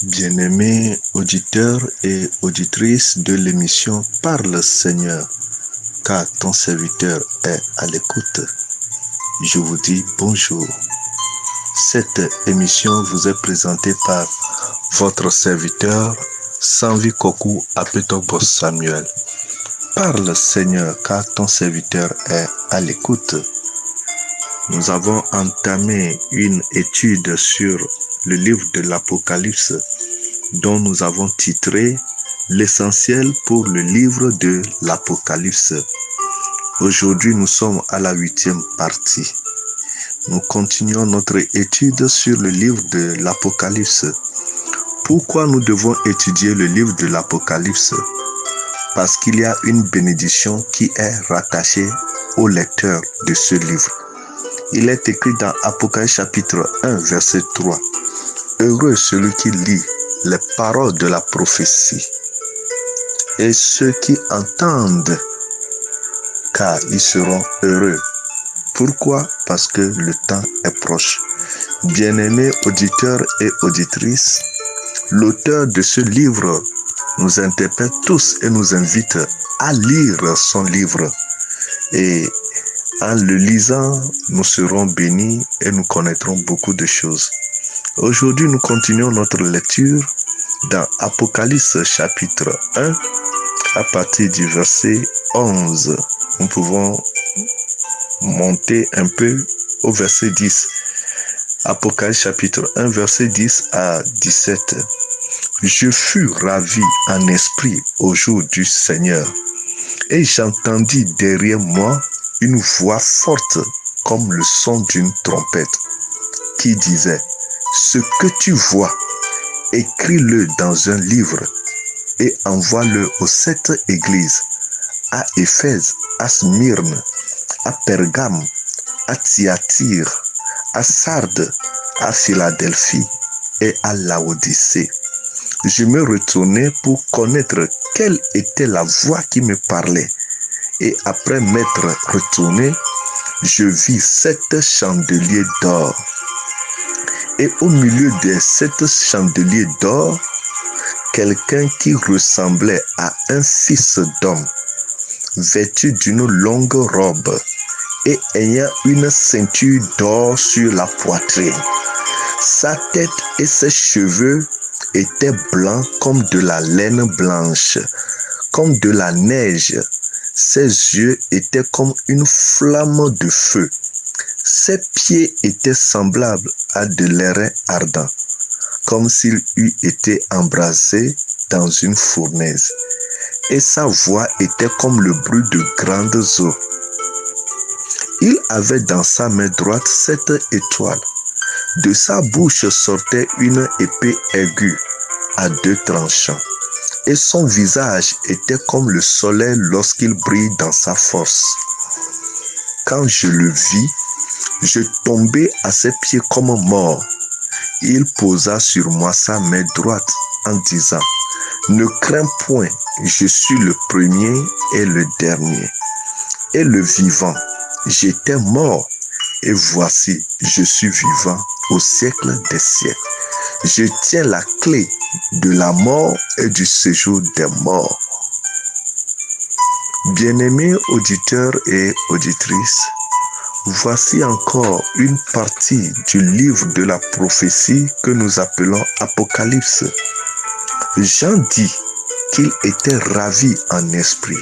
Bien-aimés auditeurs et auditrices de l'émission Parle Seigneur, car ton serviteur est à l'écoute, je vous dis bonjour. Cette émission vous est présentée par votre serviteur Sanvi Koku Apetobos Samuel. Parle Seigneur, car ton serviteur est à l'écoute. Nous avons entamé une étude sur le livre de l'Apocalypse dont nous avons titré l'essentiel pour le livre de l'Apocalypse. Aujourd'hui, nous sommes à la 8e partie. Nous continuons notre étude sur le livre de l'Apocalypse. Pourquoi nous devons étudier le livre de l'Apocalypse? Parce qu'il y a une bénédiction qui est rattachée au lecteur de ce livre. Il est écrit dans Apocalypse chapitre 1, verset 3. Heureux celui qui lit les paroles de la prophétie et ceux qui entendent, car ils seront heureux. Pourquoi? Parce que le temps est proche. Bien-aimés auditeurs et auditrices, l'auteur de ce livre nous interpelle tous et nous invite à lire son livre. Et en le lisant, nous serons bénis et nous connaîtrons beaucoup de choses. Aujourd'hui, nous continuons notre lecture dans Apocalypse chapitre 1 à partir du verset 11. Nous pouvons monter un peu au verset 10. Apocalypse chapitre 1 verset 10 à 17. Je fus ravi en esprit au jour du Seigneur et j'entendis derrière moi une voix forte comme le son d'une trompette qui disait: ce que tu vois, écris-le dans un livre et envoie-le aux 7 églises, à Éphèse, à Smyrne, à Pergame, à Thyatire, à Sardes, à Philadelphie et à Laodicée. Je me retournai pour connaître quelle était la voix qui me parlait. Et après m'être retourné, je vis 7 chandeliers d'or. Et au milieu des 7 chandeliers d'or, quelqu'un qui ressemblait à un fils d'homme, vêtu d'une longue robe et ayant une ceinture d'or sur la poitrine. Sa tête et ses cheveux étaient blancs comme de la laine blanche, comme de la neige. Ses yeux étaient comme une flamme de feu. Ses pieds étaient semblables à de l'airain ardent, comme s'il eût été embrasé dans une fournaise. Et sa voix était comme le bruit de grandes eaux. Il avait dans sa main droite 7 étoiles. De sa bouche sortait une épée aiguë à 2 tranchants. Et son visage était comme le soleil lorsqu'il brille dans sa force. Quand je le vis, je tombai à ses pieds comme mort. Il posa sur moi sa main droite en disant: ne crains point, je suis le premier et le dernier, et le vivant. J'étais mort, et voici, je suis vivant au siècle des siècles. Je tiens la clé de la mort et du séjour des morts. Bien-aimés auditeurs et auditrices, voici encore une partie du livre de la prophétie que nous appelons Apocalypse. Jean dit qu'il était ravi en esprit.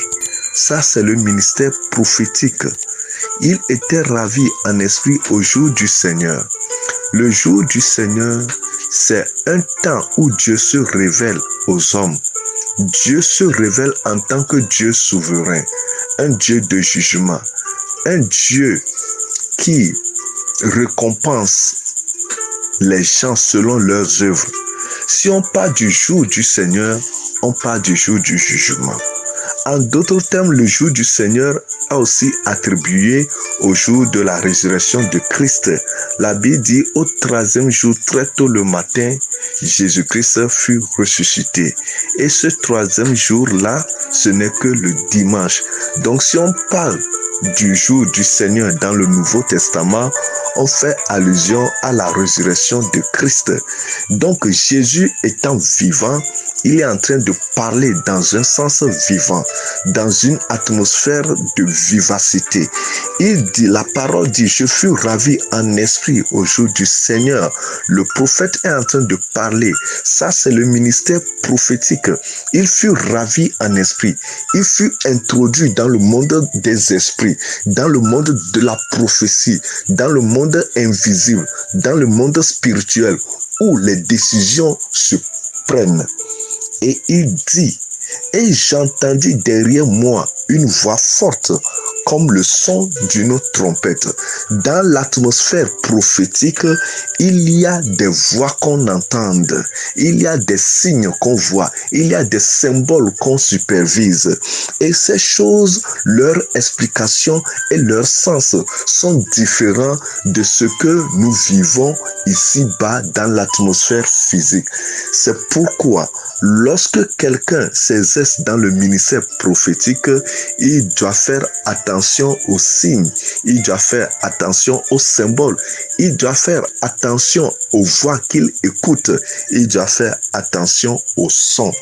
Ça, c'est le ministère prophétique. Il était ravi en esprit au jour du Seigneur. Le jour du Seigneur, c'est un temps où Dieu se révèle aux hommes. Dieu se révèle en tant que Dieu souverain, un Dieu de jugement, un Dieu qui récompense les gens selon leurs œuvres. Si on parle du jour du Seigneur, on parle du jour du jugement. En d'autres termes, le jour du Seigneur a aussi attribué au jour de la résurrection de Christ. La Bible dit au 3e jour, très tôt le matin, Jésus-Christ fut ressuscité. Et ce 3e jour-là, ce n'est que le dimanche. Donc si on parle du jour du Seigneur dans le Nouveau Testament, on fait allusion à la résurrection de Christ. Donc Jésus étant vivant, il est en train de parler dans un sens vivant, dans une atmosphère de vivacité. Il dit, la parole dit, je fus ravi en esprit au jour du Seigneur. Le prophète est en train de parler. Ça, c'est le ministère prophétique. Il fut ravi en esprit. Il fut introduit dans le monde des esprits, dans le monde de la prophétie, dans le monde invisible, dans le monde spirituel, où les décisions se prennent. Et il dit, et j'entendis derrière moi une voix forte comme le son d'une trompette. Dans l'atmosphère prophétique, il y a des voix qu'on entend, il y a des signes qu'on voit, il y a des symboles qu'on supervise. Et ces choses, leur explication et leur sens sont différents de ce que nous vivons ici-bas dans l'atmosphère physique. C'est pourquoi lorsque quelqu'un s'exerce dans le ministère prophétique, il doit faire attention aux signes, il doit faire attention aux symboles, il doit faire attention aux voix qu'il écoute, il doit faire attention aux sons.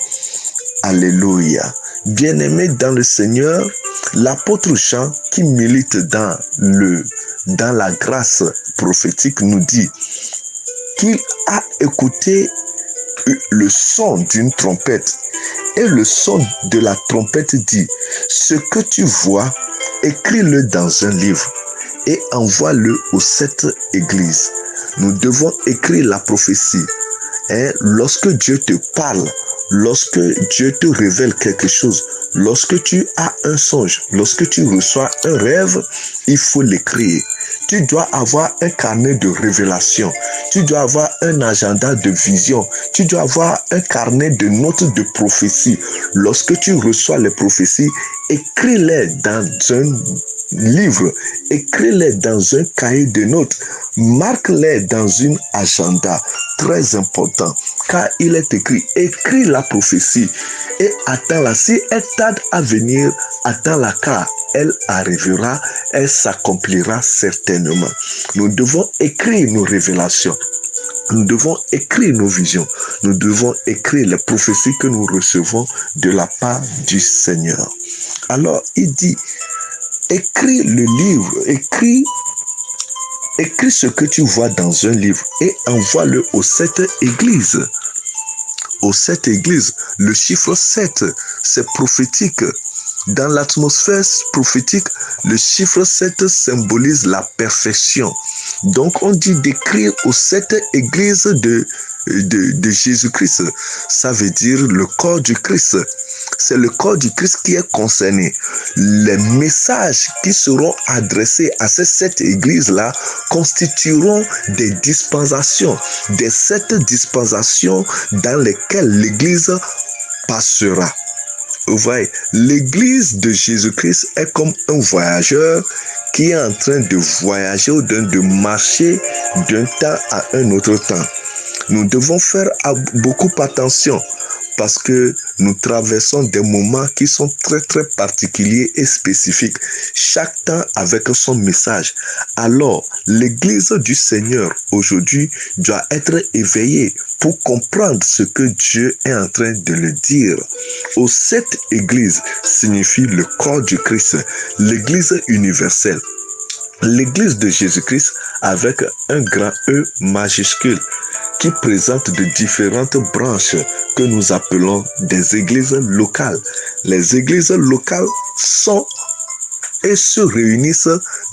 Alléluia. Bien-aimé dans le Seigneur, l'apôtre Jean qui milite dans la grâce prophétique nous dit qu'il a écouté le son d'une trompette. Et le son de la trompette dit, ce que tu vois, écris-le dans un livre et envoie-le aux 7 églises. Nous devons écrire la prophétie. Lorsque Dieu te parle, lorsque Dieu te révèle quelque chose, lorsque tu as un songe, lorsque tu reçois un rêve, il faut l'écrire. Tu dois avoir un carnet de révélation. Tu dois avoir un agenda de vision. Tu dois avoir un carnet de notes de prophétie. Lorsque tu reçois les prophéties, écris-les dans un livre. Écris-les dans un cahier de notes. Marque-les dans un agenda. Très important. Car il est écrit, écris la prophétie et attends-la. Si elle tarde à venir, attends-la car elle arrivera, elle s'accomplira certainement. Nous devons écrire nos révélations. Nous devons écrire nos visions. Nous devons écrire les prophéties que nous recevons de la part du Seigneur. Alors, il dit, écris le livre, écris ce que tu vois dans un livre et envoie-le aux 7 églises. Aux 7 églises, le chiffre 7, c'est prophétique. Dans l'atmosphère prophétique, le chiffre 7 symbolise la perfection. Donc, on dit d'écrire aux 7 églises de Jésus-Christ. Ça veut dire le corps du Christ. C'est le corps du Christ qui est concerné. Les messages qui seront adressés à ces 7 églises-là constitueront des dispensations, des 7 dispensations dans lesquelles l'Église passera. Vous voyez, l'Église de Jésus-Christ est comme un voyageur qui est en train de voyager ou de marcher d'un temps à un autre temps. Nous devons faire beaucoup attention parce que nous traversons des moments qui sont très très particuliers et spécifiques, chaque temps avec son message. Alors, l'Église du Seigneur aujourd'hui doit être éveillée pour comprendre ce que Dieu est en train de le dire. Aux 7 églises signifie le corps du Christ, l'Église universelle. L'Église de Jésus-Christ avec un grand E majuscule qui présente de différentes branches que nous appelons des églises locales. Les églises locales sont et se réunissent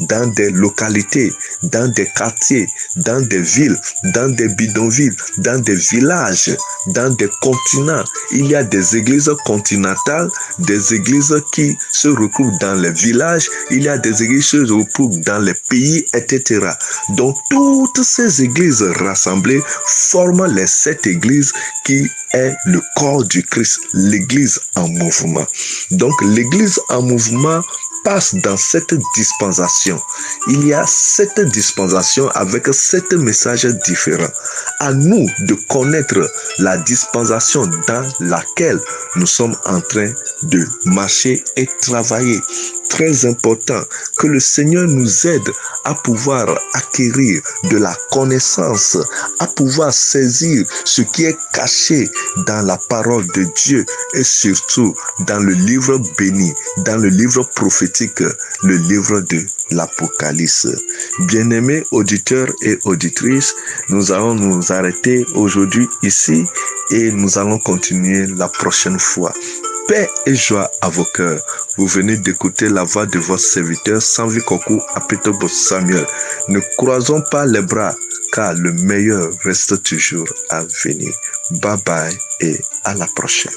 dans des localités, dans des quartiers, dans des villes, dans des bidonvilles, dans des villages, dans des continents. Il y a des églises continentales, des églises qui se regroupent dans les villages, il y a des églises qui se regroupent dans les pays, etc. Donc toutes ces églises rassemblées forment les 7 églises qui est le corps du Christ, l'église en mouvement. Donc l'église en mouvement passe dans cette dispensation. Il y a 7 dispensations avec 7 messages différents. À nous de connaître la dispensation dans laquelle nous sommes en train de marcher et travailler. très important que le Seigneur nous aide à pouvoir acquérir de la connaissance, à pouvoir saisir ce qui est caché dans la parole de Dieu et surtout dans le livre béni, dans le livre prophétique, le livre de l'Apocalypse. Bien-aimés auditeurs et auditrices, nous allons nous arrêter aujourd'hui ici et nous allons continuer la prochaine fois. Paix et joie à vos cœurs. Vous venez d'écouter la voix de votre serviteur Sanvi Kokou Apetobo Samuel. Ne croisons pas les bras car le meilleur reste toujours à venir. Bye bye et à la prochaine.